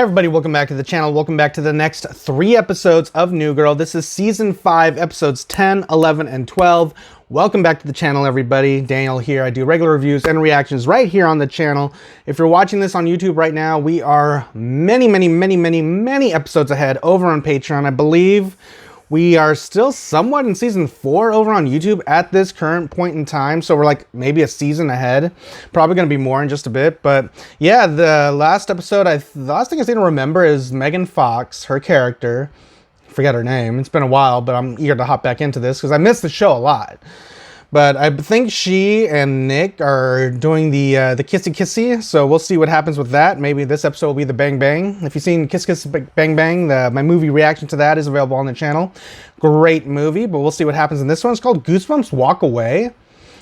Everybody, welcome back to the channel. Welcome back to the next 3 episodes of New Girl. This is season 5, episodes 10, 11, and 12. Welcome back to the channel, everybody. Daniel here. I do regular reviews and reactions right here on the channel. If you're watching this on YouTube right now, we are many episodes ahead over on Patreon. I believe we are still somewhat in season 4 over on YouTube at this current point in time. So we're like maybe a season ahead. Probably going to be more in just a bit. But yeah, the last episode, the last thing I seem to remember is Megan Fox, her character. I forget her name. It's been a while, but I'm eager to hop back into this because I missed the show a lot. But I think she and Nick are doing the kissy-kissy, so we'll see what happens with that. Maybe this episode will be the Bang Bang. If you've seen Kiss Kiss Bang Bang, my movie reaction to that is available on the channel. Great movie, but we'll see what happens in this one. It's called Goosebumps Walkaway.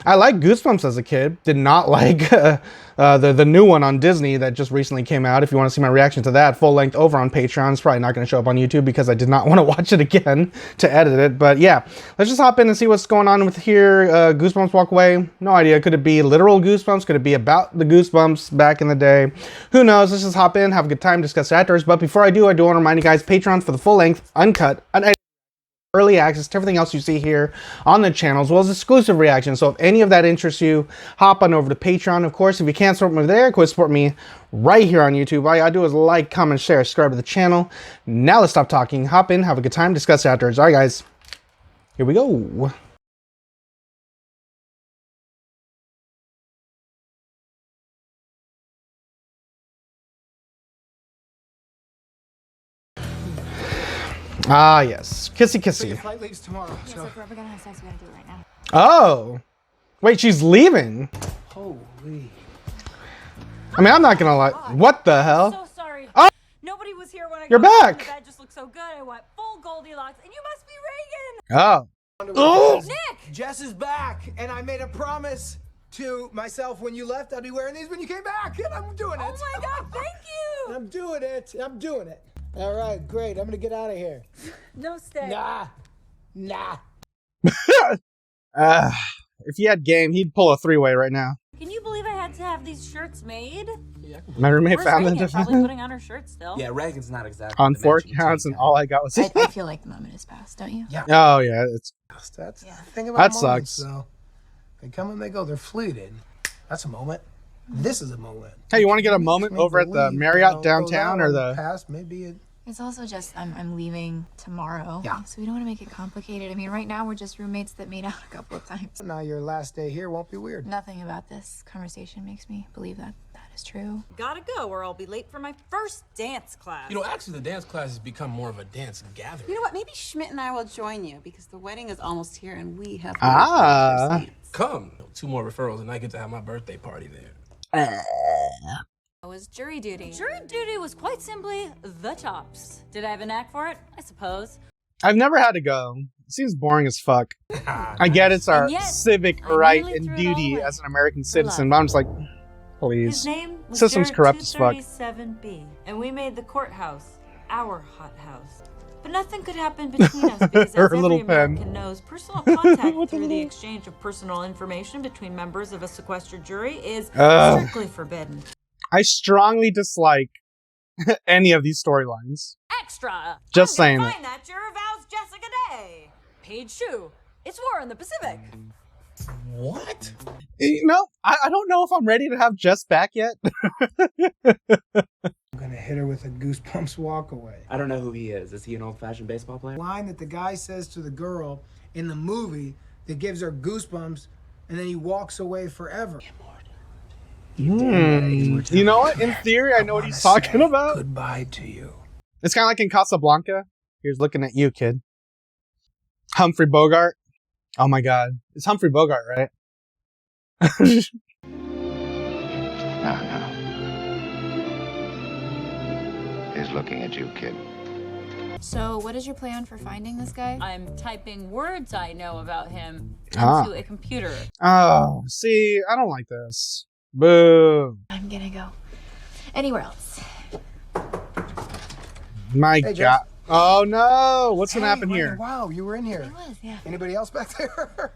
I liked Goosebumps as a kid. Did not like the new one on Disney that just recently came out. If you want to see my reaction to that, full length over on Patreon. It's probably not going to show up on YouTube because I did not want to watch it again to edit it. But yeah, let's just hop in and see what's going on with here. Goosebumps Walkaway. No idea. Could it be literal Goosebumps? Could it be about the Goosebumps back in the day? Who knows? Let's just hop in, have a good time, discuss it afterwards. But before I do want to remind you guys, Patreon for the full length, uncut, early access to everything else you see here on the channel, as well as exclusive reactions. So if any of that interests you, hop on over to Patreon. Of course, if you can't support me there, go support me right here on YouTube. All you gotta do is like, comment, share, subscribe to the channel. Now let's stop talking, hop in, have a good time, discuss it afterwards. All right, guys, here we go. Ah, yes. Kissy kissy. Your flight leaves tomorrow. Yeah, so if we're ever gonna have sex, we gotta do it right now. Oh. Wait, she's leaving. Holy. I mean, I'm not gonna lie. What the hell? So sorry. Oh! Nobody was here when I You're got home. back. The bed just looked so good. I went full Goldilocks, and you must be Reagan. Oh. Oh. Nick! Jess is back, and I made a promise to myself when you left I'd be wearing these when you came back, and I'm doing it. Oh my God! Thank you. I'm doing it. I'm doing it. All right, great. I'm gonna get out of here. No stay. Nah. If he had game, he'd pull a 3-way right now. Can you believe I had to have these shirts made? My roommate Where's found Reagan? them Probably putting on her shirt still. Yeah, Reagan's not exactly on 4 counts, and all I got was. I feel like the moment is past, don't you? Yeah. Oh yeah, it's. That's Yeah. the thing about That moments, sucks. though. They come and they go. They're fleeting. That's a moment. This is a moment. Hey, you want to get a moment over at the Marriott downtown or the? past? Maybe it. It's also just I'm leaving tomorrow. Yeah. So we don't want to make it complicated. I mean, right now we're just roommates that made out a couple of times. Now your last day here won't be weird. Nothing about this conversation makes me believe that that is true. Gotta go, or I'll be late for my first dance class. You know, actually, the dance class has become more of a dance gathering. You know what? Maybe Schmidt and I will join you because the wedding is almost here and we have. Come, 2 more referrals, and I get to have my birthday party there. It was jury duty. Jury duty was quite simply the tops. Did I have a knack for it? I suppose. I've never had to go. It seems boring as fuck. I get it's our And yet, civic I right nearly and threw it all duty away. as an American For citizen, love. but I'm just like, His please. name was System's Jarrett corrupt as fuck. 237B, and we made the courthouse our hot house. But nothing could happen between us because, Her as every little pen. American knows, personal contact What the through the little- exchange of personal information between members of a sequestered jury is Ugh. strictly forbidden. I strongly dislike any of these storylines. Extra! Just I'm saying gonna it. find that juror vows Jessica Day. Page 2. It's war in the Pacific. What? You know, I don't know if I'm ready to have Jess back yet. I'm gonna hit her with a Goosebumps Walkaway. I don't know who he is. Is he an old-fashioned baseball player? Line that the guy says to the girl in the movie that gives her goosebumps, and then he walks away forever. You know what? In theory, I know what he's talking about. Goodbye to you. It's kind of like in Casablanca. Here's looking at you, kid. Humphrey Bogart. Oh my God. It's Humphrey Bogart, right? No. He's looking at you, kid. So what is your plan for finding this guy? I'm typing words I know about him Ah. into a computer. Oh, see, I don't like this. Boo. I'm gonna go anywhere else. My Hey, God. Jess. Oh no. What's going to happen Hey, here? Wow, you were in here. It was, yeah. Anybody else back there?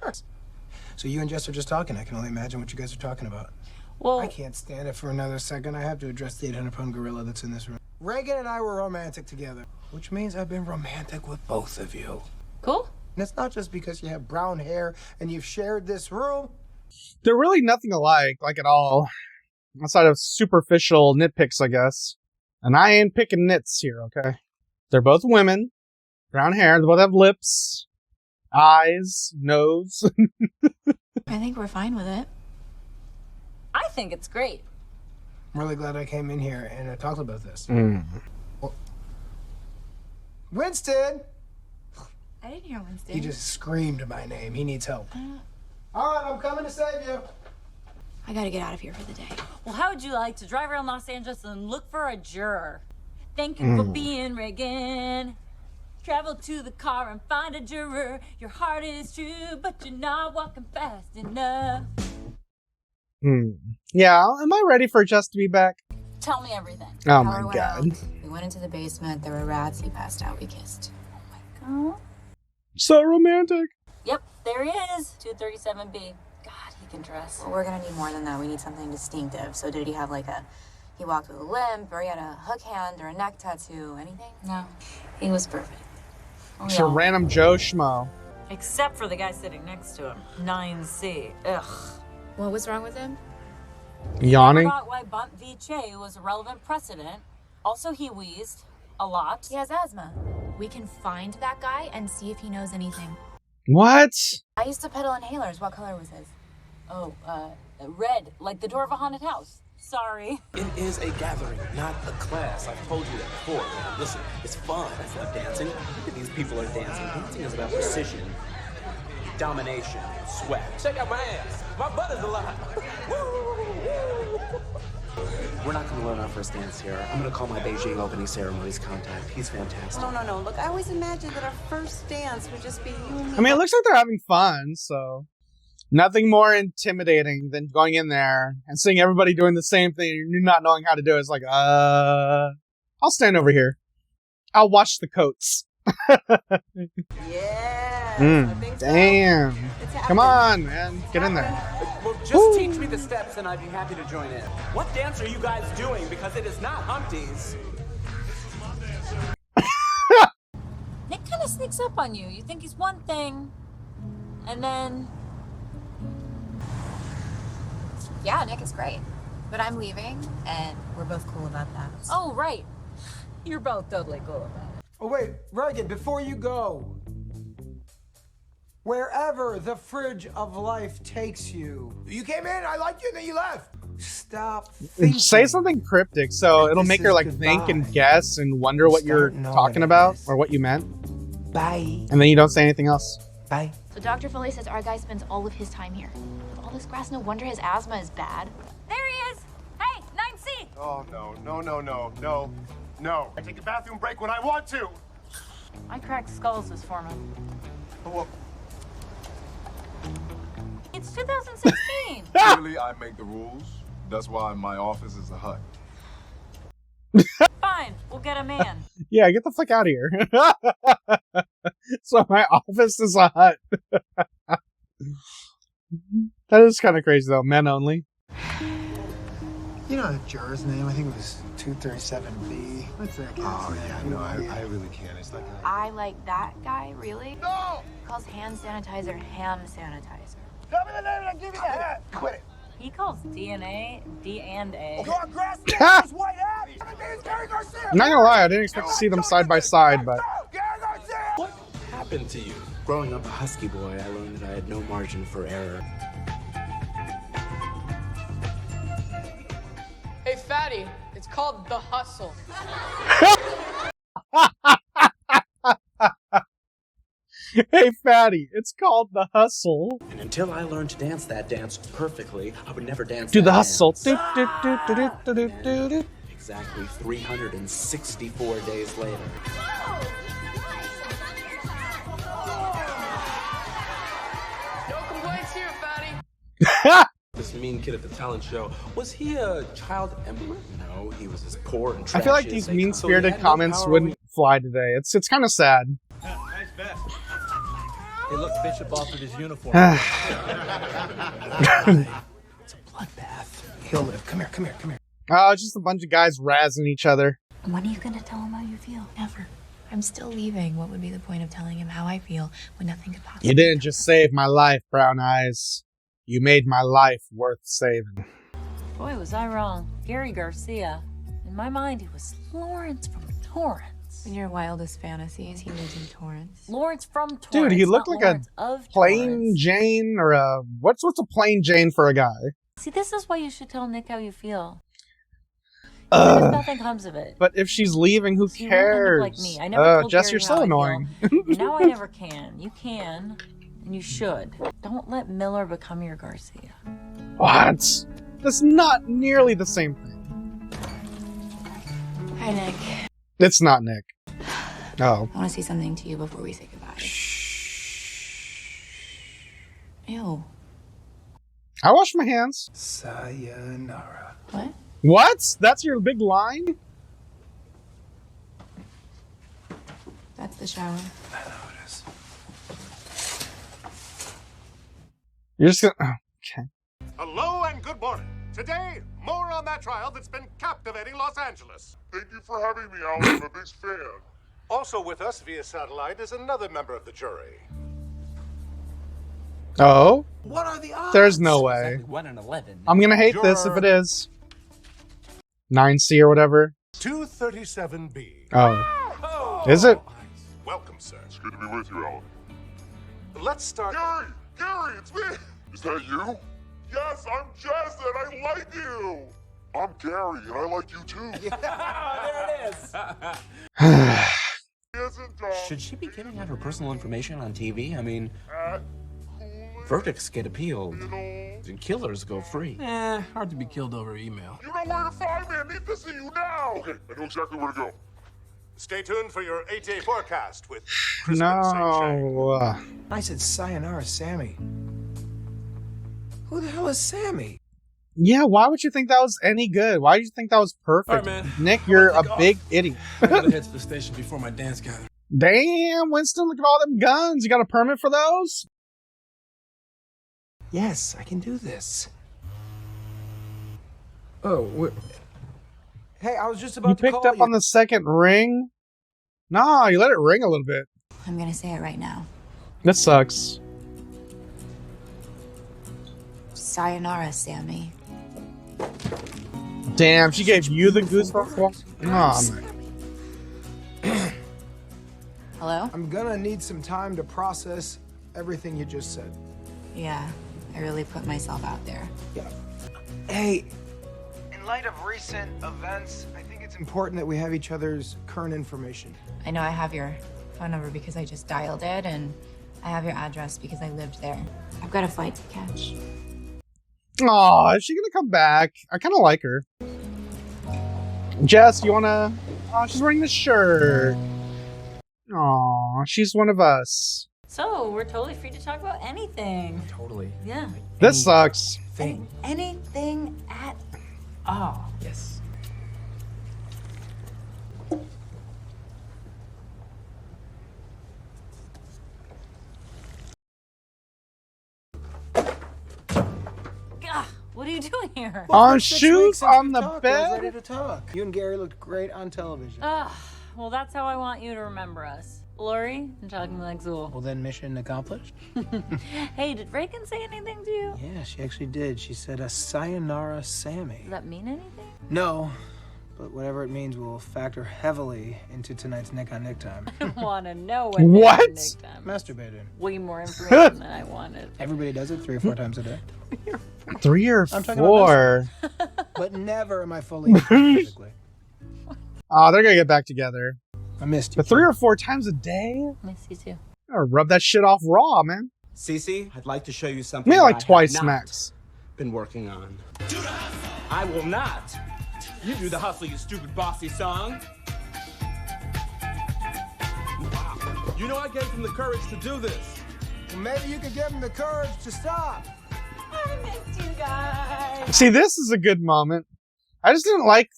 So you and Jess are just talking. I can only imagine what you guys are talking about. Well, I can't stand it for another second. I have to address the 800-pound gorilla that's in this room. Reagan and I were romantic together, which means I've been romantic with both of you. Cool. And it's not just because you have brown hair and you've shared this room. They're really nothing alike, like at all. Outside of superficial nitpicks, I guess. And I ain't picking nits here, okay? They're both women. Brown hair. They both have lips. Eyes. Nose. I think we're fine with it. I think it's great. I'm really glad I came in here and I talked about this. Well, Winston! I didn't hear Winston. He just screamed my name. He needs help. All right, I'm coming to save you. I gotta get out of here for the day. Well, how would you like to drive around Los Angeles and look for a juror? Thank you for being Reagan. Travel to the car and find a juror. Your heart is true, but you're not walking fast enough. Yeah, am I ready for Just to be back? Tell me everything. Oh Power my went god. out. We went into the basement. There were rats. He passed out. We kissed. Oh. So romantic. Yep, there he is. 237B. God, he can dress. Well, we're gonna need more than that. We need something distinctive. So did he have like he walked with a limp, or he had a hook hand, or a neck tattoo? Anything? No, he was perfect. Oh, Just a random Joe Schmo. Except for the guy sitting next to him. 9C. Ugh. What was wrong with him? Yawning. Forgot why Bunt V. Che was a relevant precedent. Also, he wheezed a lot. He has asthma. We can find that guy and see if he knows anything. What? I used to peddle inhalers. What color was his? Oh, red, like the door of a haunted house. Sorry. It is a gathering, not a class. I've told you that before, man. Listen, it's fun. It's not dancing. Look at these people are dancing. Dancing is about precision, domination, sweat. Check out my ass. My butt is alive. We're not going to learn our first dance here. I'm going to call my Beijing opening ceremonies contact. He's fantastic. No. Look, I always imagined that our first dance would just be you and me. I mean, it looks like they're having fun, so... Nothing more intimidating than going in there and seeing everybody doing the same thing and you not knowing how to do it. It's like, I'll stand over here. I'll watch the coats. Yeah. I think so. Damn. It's Come happening. on, man. Get in there. Well, just teach me the steps and I'd be happy to join in. What dance are you guys doing? Because it is not Humpty's. Nick kind of sneaks up on you. You think he's one thing, and then... Yeah, Nick is great. But I'm leaving, and we're both cool about that. Oh, right. You're both totally cool about it. Oh, wait, Reagan, before you go, wherever the fridge of life takes you. You came in, I liked you, and then you left. Stop thinking. Say something cryptic so it'll This make her is like think and goodbye. guess and wonder what you're Start knowing talking it about is. or what you meant. Bye. And then you don't say anything else. Bye. So Dr. Foley says our guy spends all of his time here. With all this grass, no wonder his asthma is bad. There he is. Hey, 9C. Oh, no. I take a bathroom break when I want to. I cracked skulls this foreman. Well, It's 2016. clearly I make the rules. That's why my office is a hut. Fine, we'll get a man. Yeah, get the fuck out of here. So my office is a hut. That is kind of crazy though. Men only. You know the juror's name? I think it was 237B. What's that guy? Oh, yeah, no, I really can't. It's like I like that guy, really? No! Calls hand sanitizer ham sanitizer. Tell me the name and I'll give you the hat. Quit it. He calls DNA D and A. You're a grass this white hat. My name's Gary Garcia. I'm not gonna lie, I didn't expect to see them side by side, but Gary Garcia. What happened to you? Growing up a husky boy, I learned that I had no margin for error. Hey, Fatty, it's called The Hustle. hey fatty, it's called the hustle. And until I learned to dance that dance perfectly, I would never dance Do that the hustle. dance. Do, do, do, do, do, do, do, do. Exactly 364 days later. No complaints here, Fatty. This mean kid at the talent show, was he a child emperor? No, he was as poor and I trashy feel like as these they come. mean-spirited So he had no comments power wouldn't fly today. It's kind of sad. Nice vest. Hey, look, Bishop offered his uniform. It's a bloodbath. He'll live. Come here. Oh, it's just a bunch of guys razzing each other. When are you gonna tell him how you feel? Never. I'm still leaving. What would be the point of telling him how I feel when nothing could possibly... You didn't just save my life, Brown Eyes. You made my life worth saving. Boy, was I wrong. Gary Garcia. In my mind, he was Lawrence from Torrance. In your wildest fantasies, he lives in Torrance. Lawrence from Torrance. Dude, he looked like Lawrence a of plain Torrance. Jane or a... What's a plain Jane for a guy? See, this is why you should tell Nick how you feel. Even if nothing comes of it. But if she's leaving, who You won't end up cares? like me. I never told Jess, Gary you're how so I annoying. feel, and now I never can. You can, and you should. Don't let Miller become your Garcia. What? That's not nearly the same thing. Hi, Nick. It's not Nick. Oh. I want to say something to you before we say goodbye. Ew. I wash my hands. Sayonara. What? What? That's your big line? That's the shower. I know it is. You're just gonna... Oh, okay. Hello and good morning. Today, more on that trial that's been captivating Los Angeles. Thank you for having me, Alan. I'm a big fan. Also with us via satellite is another member of the jury. Oh? What are the odds? There's no way. Exactly 1 in 11. I'm gonna hate this if it is. 9C or whatever. 237B. Oh. Is it? Welcome, sir. It's good to be with you, Alan. Let's start. Gary, it's me. Is that you? Yes, I'm Jess, and I like you. I'm Gary, and I like you too. There it is. Should she be giving out her personal information on TV? I mean, verdicts get appealed, and killers go free. Hard to be killed over email. You know where to find me. I need to see you now. Okay, I know exactly where to go. Stay tuned for your 8-day forecast with Crispin St. No. I said sayonara, Sammy. Who the hell is Sammy? Yeah, why would you think that was any good? Why did you think that was perfect? All right, man. Nick, you're a big idiot. I gotta head to the station before my dance gathering. Damn, Winston, look at all them guns. You got a permit for those? Yes, I can do this. Oh, hey, I was just about You to picked call up on the second ring? Nah, you let it ring a little bit. I'm gonna say it right now. That sucks. Sayonara, Sammy. Damn, she gave you the goosebumps one? Oh, man. Hello? I'm gonna need some time to process everything you just said. Yeah, I really put myself out there. Yeah. Hey, in light of recent events, I think it's important that we have each other's current information. I know I have your phone number because I just dialed it, and I have your address because I lived there. I've got a flight to catch. Aw, is she gonna come back? I kind of like her. Jess, you wanna... Oh, she's wearing this shirt. Aw, she's one of us. So, we're totally free to talk about anything. Totally. Yeah. This sucks. Thing. Anything at all. Yes. Gah, what are you doing here? On For 6 shoes weeks since on we the talked, I was bed? ready to talk. You and Gary looked great on television. Well, that's how I want you to remember us. Lori and talking like Zool. Well, then mission accomplished. Hey, did Reagan say anything to you? Yeah, she actually did. She said a sayonara, Sammy. Does that mean anything? No, but whatever it means will factor heavily into tonight's Nick on Nick time. I want to know What? Nick time. Masturbating. Way more information than I wanted. Everybody does it 3 or 4 times a day. 3 or I'm talking 4. But never am I fully physically. Oh, they're gonna get back together. I missed you. But 3 or 4 times a day? Miss you too. Gotta rub that shit off raw, man. Cece, I'd like to show you something. Maybe like that I have twice not max. Been working on. I will not. You do the hustle, you stupid bossy song. Wow. You know I gave him the courage to do this. Well, maybe you could give him the courage to stop. I missed you guys. See, this is a good moment. I just didn't like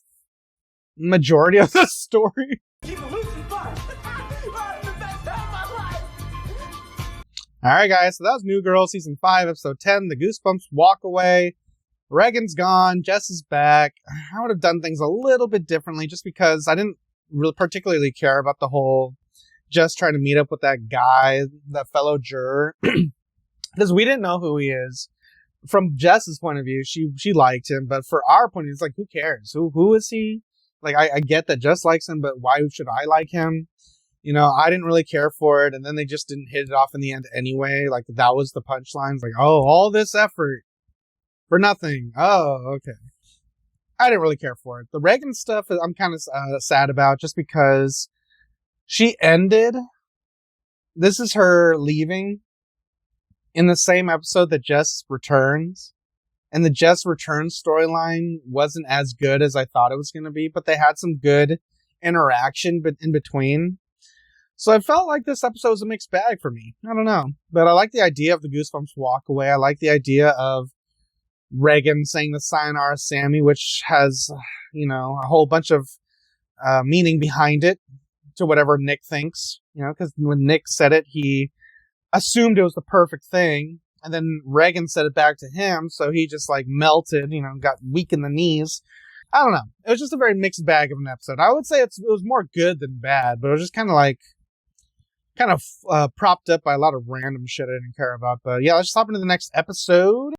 majority of the story. Keep it loose and fun. The best time of my life. Alright guys, so that was New Girl Season 5, Episode 10, The Goosebumps Walkaway. Reagan's gone. Jess is back. I would have done things a little bit differently just because I didn't really particularly care about the whole Jess trying to meet up with that guy, that fellow juror, because we didn't know who he is. From Jess's point of view, she liked him, but for our point of view, it's like, who cares? Who is he? Like, I get that Jess likes him, but why should I like him? You know, I didn't really care for it, and then they just didn't hit it off in the end anyway. Like, that was the punchline. Like, oh, all this effort for nothing. Oh, okay. I didn't really care for it. The Reagan stuff, I'm kind of sad about, just because she ended. This is her leaving in the same episode that Jess returns. And the Jess return storyline wasn't as good as I thought it was going to be, but they had some good interaction in between. So I felt like this episode was a mixed bag for me. I don't know. But I like the idea of the Goosebumps Walkaway. I like the idea of Reagan saying the sayonara Sammy, which has, you know, a whole bunch of meaning behind it to whatever Nick thinks. You know, because when Nick said it, he assumed it was the perfect thing. And then Reagan said it back to him, so he just like melted, you know, got weak in the knees. I don't know. It was just a very mixed bag of an episode. I would say it was more good than bad, but it was just kind of propped up by a lot of random shit I didn't care about. But yeah, let's just hop into the next episode.